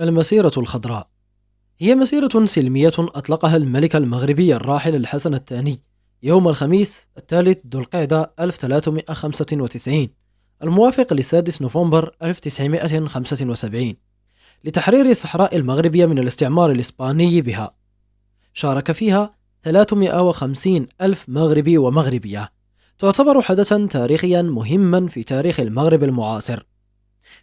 المسيرة الخضراء هي مسيرة سلمية أطلقها الملك المغربي الراحل الحسن الثاني يوم الخميس الثالث ذو القعدة 1395 الموافق لسادس نوفمبر 1975 لتحرير الصحراء المغربية من الاستعمار الإسباني بها. شارك فيها 350 ألف مغربي ومغربية. تعتبر حدثا تاريخيا مهما في تاريخ المغرب المعاصر.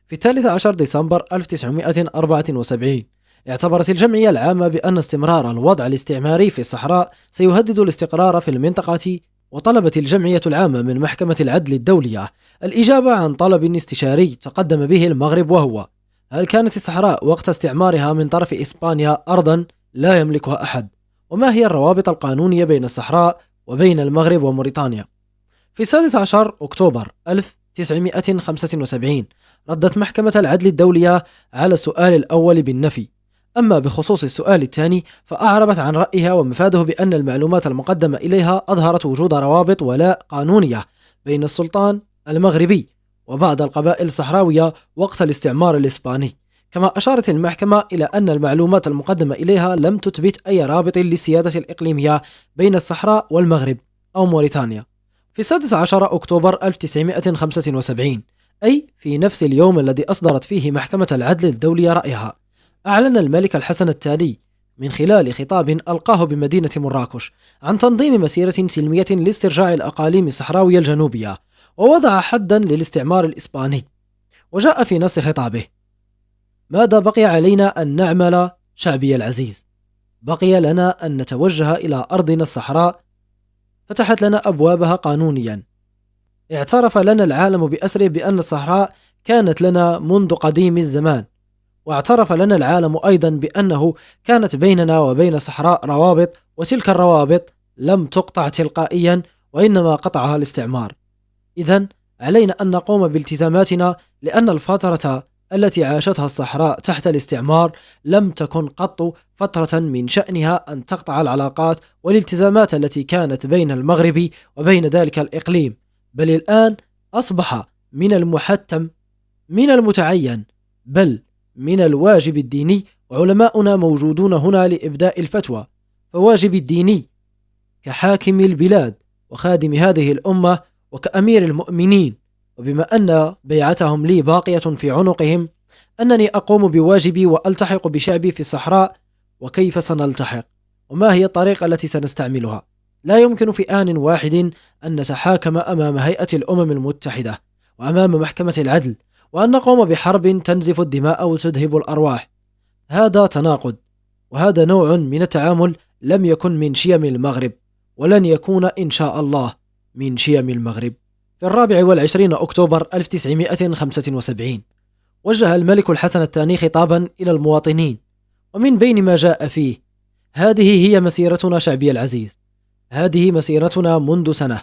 في 13 ديسمبر 1974 اعتبرت الجمعية العامة بأن استمرار الوضع الاستعماري في الصحراء سيهدد الاستقرار في المنطقة، وطلبت الجمعية العامة من محكمة العدل الدولية الإجابة عن طلب استشاري تقدم به المغرب، وهو: هل كانت الصحراء وقت استعمارها من طرف إسبانيا أرضا لا يملكها أحد؟ وما هي الروابط القانونية بين الصحراء وبين المغرب وموريتانيا؟ في 16 أكتوبر 1975 ردت محكمة العدل الدولية على السؤال الأول بالنفي. أما بخصوص السؤال الثاني فأعربت عن رأيها ومفاده بأن المعلومات المقدمة إليها أظهرت وجود روابط ولاء قانونية بين السلطان المغربي وبعض القبائل الصحراوية وقت الاستعمار الإسباني. كما أشارت المحكمة إلى أن المعلومات المقدمة إليها لم تثبت أي رابط للسيادة الإقليمية بين الصحراء والمغرب أو موريتانيا. في 16 أكتوبر 1975 أي في نفس اليوم الذي أصدرت فيه محكمة العدل الدولية رأيها، أعلن الملك الحسن الثاني من خلال خطاب ألقاه بمدينة مراكش عن تنظيم مسيرة سلمية لاسترجاع الأقاليم الصحراوية الجنوبية، ووضع حدا للاستعمار الإسباني. وجاء في نص خطابه: ماذا بقي علينا أن نعمل شعبي العزيز؟ بقي لنا أن نتوجه إلى أرضنا الصحراء، فتحت لنا أبوابها قانونيا. اعترف لنا العالم بأسره بأن الصحراء كانت لنا منذ قديم الزمان، واعترف لنا العالم أيضا بأنه كانت بيننا وبين الصحراء روابط، وتلك الروابط لم تقطع تلقائيا وإنما قطعها الاستعمار. إذن علينا أن نقوم بالتزاماتنا، لأن الفترة التي عاشتها الصحراء تحت الاستعمار لم تكن قط فترة من شأنها أن تقطع العلاقات والالتزامات التي كانت بين المغرب وبين ذلك الإقليم، بل الآن أصبح من المحتم، من المتعين، بل من الواجب الديني، وعلماؤنا موجودون هنا لإبداء الفتوى، فواجب الديني كحاكم البلاد وخادم هذه الأمة وكأمير المؤمنين، وبما أن بيعتهم لي باقية في عنقهم، أنني أقوم بواجبي وألتحق بشعبي في الصحراء. وكيف سنلتحق؟ وما هي الطريقة التي سنستعملها؟ لا يمكن في آن واحد أن نتحاكم أمام هيئة الأمم المتحدة وأمام محكمة العدل، وأن نقوم بحرب تنزف الدماء وتذهب الأرواح. هذا تناقض، وهذا نوع من التعامل لم يكن من شيم المغرب، ولن يكون إن شاء الله من شيم المغرب. في 24 أكتوبر 1975 وجه الملك الحسن الثاني خطابا إلى المواطنين، ومن بين ما جاء فيه: هذه هي مسيرتنا شعبي العزيز، هذه مسيرتنا منذ سنة،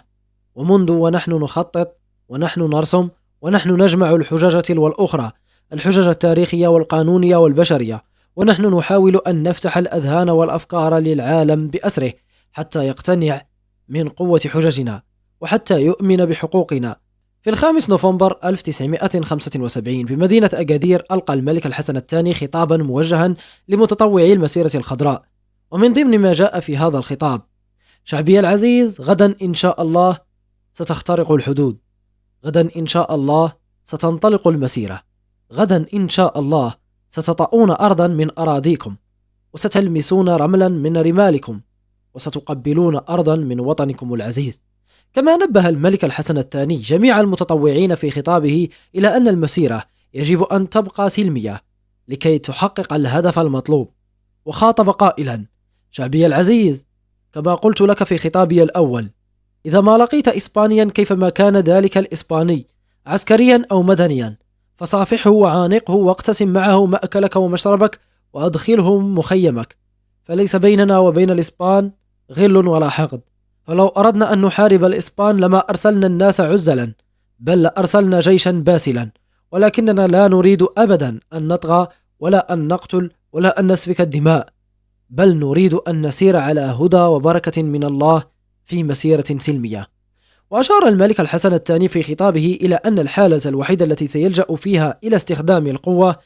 ومنذ ونحن نخطط ونحن نرسم ونحن نجمع الحجج تلو الأخرى، الحجج التاريخية والقانونية والبشرية، ونحن نحاول أن نفتح الأذهان والأفكار للعالم بأسره حتى يقتنع من قوة حججنا وحتى يؤمن بحقوقنا. في 5 نوفمبر 1975 بمدينة أكادير ألقى الملك الحسن الثاني خطابا موجها لمتطوعي المسيرة الخضراء، ومن ضمن ما جاء في هذا الخطاب: شعبي العزيز، غدا إن شاء الله ستخترق الحدود، غدا إن شاء الله ستنطلق المسيرة، غدا إن شاء الله ستطؤون أرضا من أراضيكم، وستلمسون رملا من رمالكم، وستقبلون أرضا من وطنكم العزيز. كما نبه الملك الحسن الثاني جميع المتطوعين في خطابه إلى أن المسيرة يجب أن تبقى سلمية لكي تحقق الهدف المطلوب، وخاطب قائلا: شعبي العزيز، كما قلت لك في خطابي الأول، إذا ما لقيت إسبانيا كيفما كان ذلك الإسباني عسكريا أو مدنيا، فصافحه وعانقه واقتسم معه مأكلك ومشربك وأدخله مخيمك، فليس بيننا وبين الإسبان غل ولا حقد، فلو أردنا أن نحارب الإسبان لما أرسلنا الناس عزلا، بل أرسلنا جيشا باسلا، ولكننا لا نريد أبدا أن نطغى ولا أن نقتل ولا أن نسفك الدماء، بل نريد أن نسير على هدى وبركة من الله في مسيرة سلمية. وأشار الملك الحسن الثاني في خطابه إلى أن الحالة الوحيدة التي سيلجأ فيها إلى استخدام القوة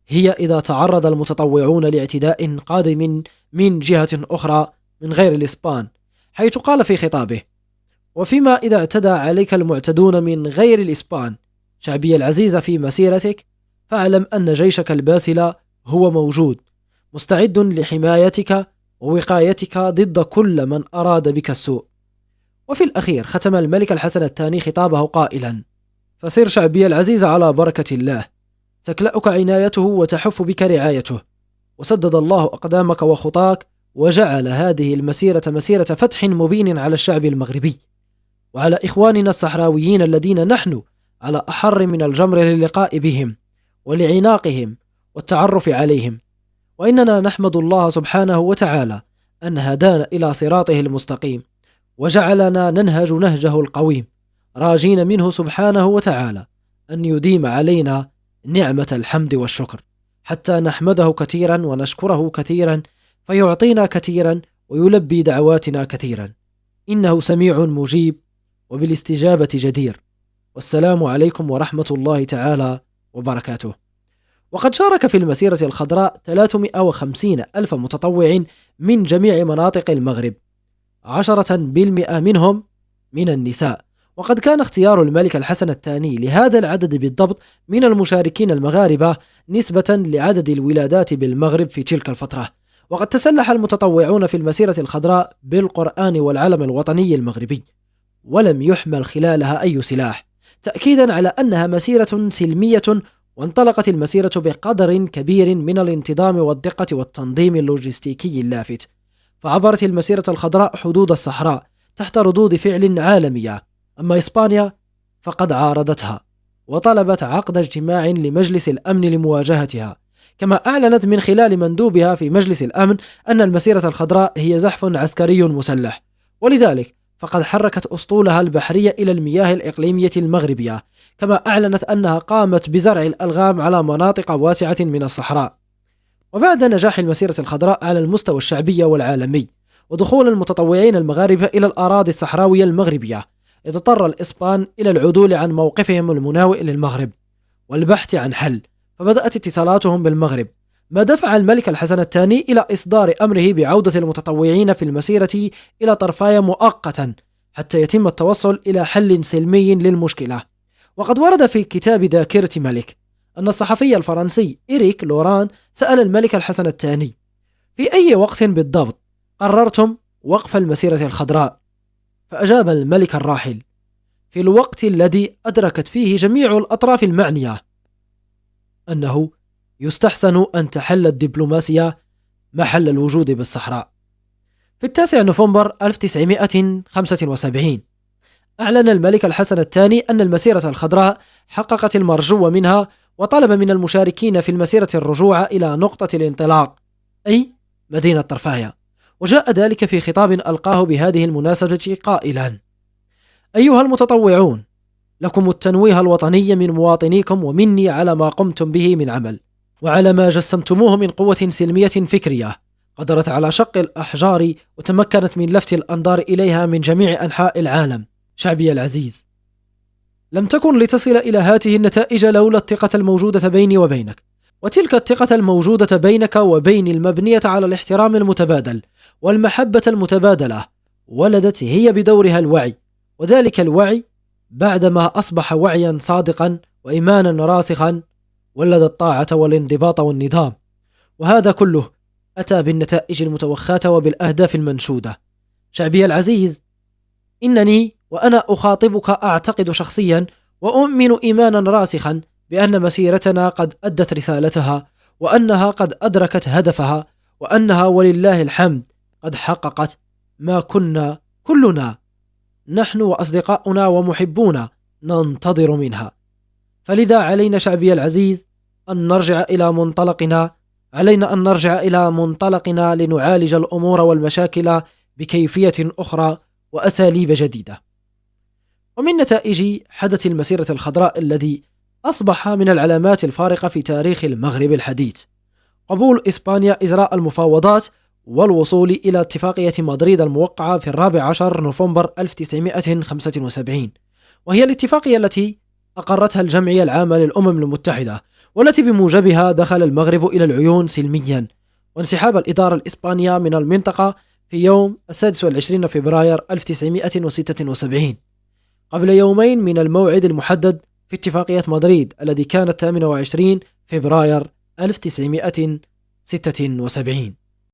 هي إذا تعرض المتطوعون لاعتداء قادم من جهة أخرى من غير الإسبان، حيث قال في خطابه: وفيما إذا اعتدى عليك المعتدون من غير الإسبان شعبي العزيز في مسيرتك، فاعلم أن جيشك الباسل هو موجود مستعد لحمايتك ووقايتك ضد كل من أراد بك السوء. وفي الأخير ختم الملك الحسن الثاني خطابه قائلا: فسر شعبي العزيز على بركة الله، تكلأك عنايته وتحف بك رعايته، وسدد الله أقدامك وخطاك، وجعل هذه المسيرة مسيرة فتح مبين على الشعب المغربي وعلى إخواننا الصحراويين الذين نحن على أحر من الجمر للقاء بهم ولعناقهم والتعرف عليهم. وإننا نحمد الله سبحانه وتعالى أن هدانا إلى صراطه المستقيم وجعلنا ننهج نهجه القويم، راجين منه سبحانه وتعالى أن يديم علينا نعمة الحمد والشكر، حتى نحمده كثيرا ونشكره كثيرا، فيعطينا كثيرا ويلبي دعواتنا كثيرا، إنه سميع مجيب وبالاستجابة جدير. والسلام عليكم ورحمة الله تعالى وبركاته. وقد شارك في المسيرة الخضراء 350 ألف متطوع من جميع مناطق المغرب، 10% منهم من النساء. وقد كان اختيار الملك الحسن الثاني لهذا العدد بالضبط من المشاركين المغاربة نسبة لعدد الولادات بالمغرب في تلك الفترة. وقد تسلح المتطوعون في المسيرة الخضراء بالقرآن والعلم الوطني المغربي، ولم يحمل خلالها أي سلاح، تأكيدا على أنها مسيرة سلمية. وانطلقت المسيرة بقدر كبير من الانتظام والدقة والتنظيم اللوجستيكي اللافت، فعبرت المسيرة الخضراء حدود الصحراء تحت ردود فعل عالمية. أما إسبانيا فقد عارضتها وطلبت عقد اجتماع لمجلس الأمن لمواجهتها، كما أعلنت من خلال مندوبها في مجلس الأمن أن المسيرة الخضراء هي زحف عسكري مسلح، ولذلك فقد حركت أسطولها البحرية إلى المياه الإقليمية المغربية، كما أعلنت أنها قامت بزرع الألغام على مناطق واسعة من الصحراء. وبعد نجاح المسيرة الخضراء على المستوى الشعبي والعالمي ودخول المتطوعين المغاربة إلى الأراضي الصحراوية المغربية، اضطر الإسبان إلى العدول عن موقفهم المناوئ للمغرب والبحث عن حل، فبدأت اتصالاتهم بالمغرب، ما دفع الملك الحسن الثاني إلى إصدار أمره بعودة المتطوعين في المسيرة إلى طرفايا مؤقتا حتى يتم التوصل إلى حل سلمي للمشكلة. وقد ورد في كتاب ذاكرة ملك أن الصحفي الفرنسي إريك لوران سأل الملك الحسن الثاني: في أي وقت بالضبط قررتم وقف المسيرة الخضراء؟ فأجاب الملك الراحل: في الوقت الذي أدركت فيه جميع الأطراف المعنية أنه يستحسن أن تحل الدبلوماسية محل الوجود بالصحراء. في 9 نوفمبر 1975 أعلن الملك الحسن الثاني أن المسيرة الخضراء حققت المرجو منها، وطلب من المشاركين في المسيرة الرجوع إلى نقطة الانطلاق، أي مدينة طرفايا. وجاء ذلك في خطاب ألقاه بهذه المناسبة قائلا: أيها المتطوعون، لكم التنويه الوطني من مواطنيكم ومني على ما قمتم به من عمل، وعلى ما جسمتموه من قوة سلمية فكرية قدرت على شق الأحجار وتمكنت من لفت الأنظار إليها من جميع أنحاء العالم. شعبي العزيز، لم تكن لتصل إلى هذه النتائج لولا الثقة الموجودة بيني وبينك، وتلك الثقة الموجودة بينك وبيني المبنية على الاحترام المتبادل والمحبة المتبادلة ولدت هي بدورها الوعي، وذلك الوعي بعدما أصبح وعيا صادقا وإيمانا راسخا ولد الطاعة والانضباط والنظام، وهذا كله أتى بالنتائج المتوخاة وبالأهداف المنشودة. شعبي العزيز، إنني وأنا أخاطبك أعتقد شخصيا وأؤمن إيمانا راسخا بأن مسيرتنا قد أدت رسالتها، وأنها قد أدركت هدفها، وأنها ولله الحمد قد حققت ما كنا كلنا نحن وأصدقاؤنا ومحبونا ننتظر منها. فلذا علينا شعبي العزيز أن نرجع إلى منطلقنا، علينا أن نرجع إلى منطلقنا لنعالج الأمور والمشاكل بكيفية أخرى وأساليب جديدة. ومن نتائج حدث المسيرة الخضراء الذي أصبح من العلامات الفارقة في تاريخ المغرب الحديث قبول إسبانيا إجراء المفاوضات والوصول إلى اتفاقية مدريد الموقعة في 14 نوفمبر 1975، وهي الاتفاقية التي أقرتها الجمعية العامة للأمم المتحدة، والتي بموجبها دخل المغرب إلى العيون سلميا، وانسحاب الإدارة الإسبانية من المنطقة في يوم 26 فبراير 1976 قبل يومين من الموعد المحدد في اتفاقية مدريد الذي كان 28 فبراير 1976.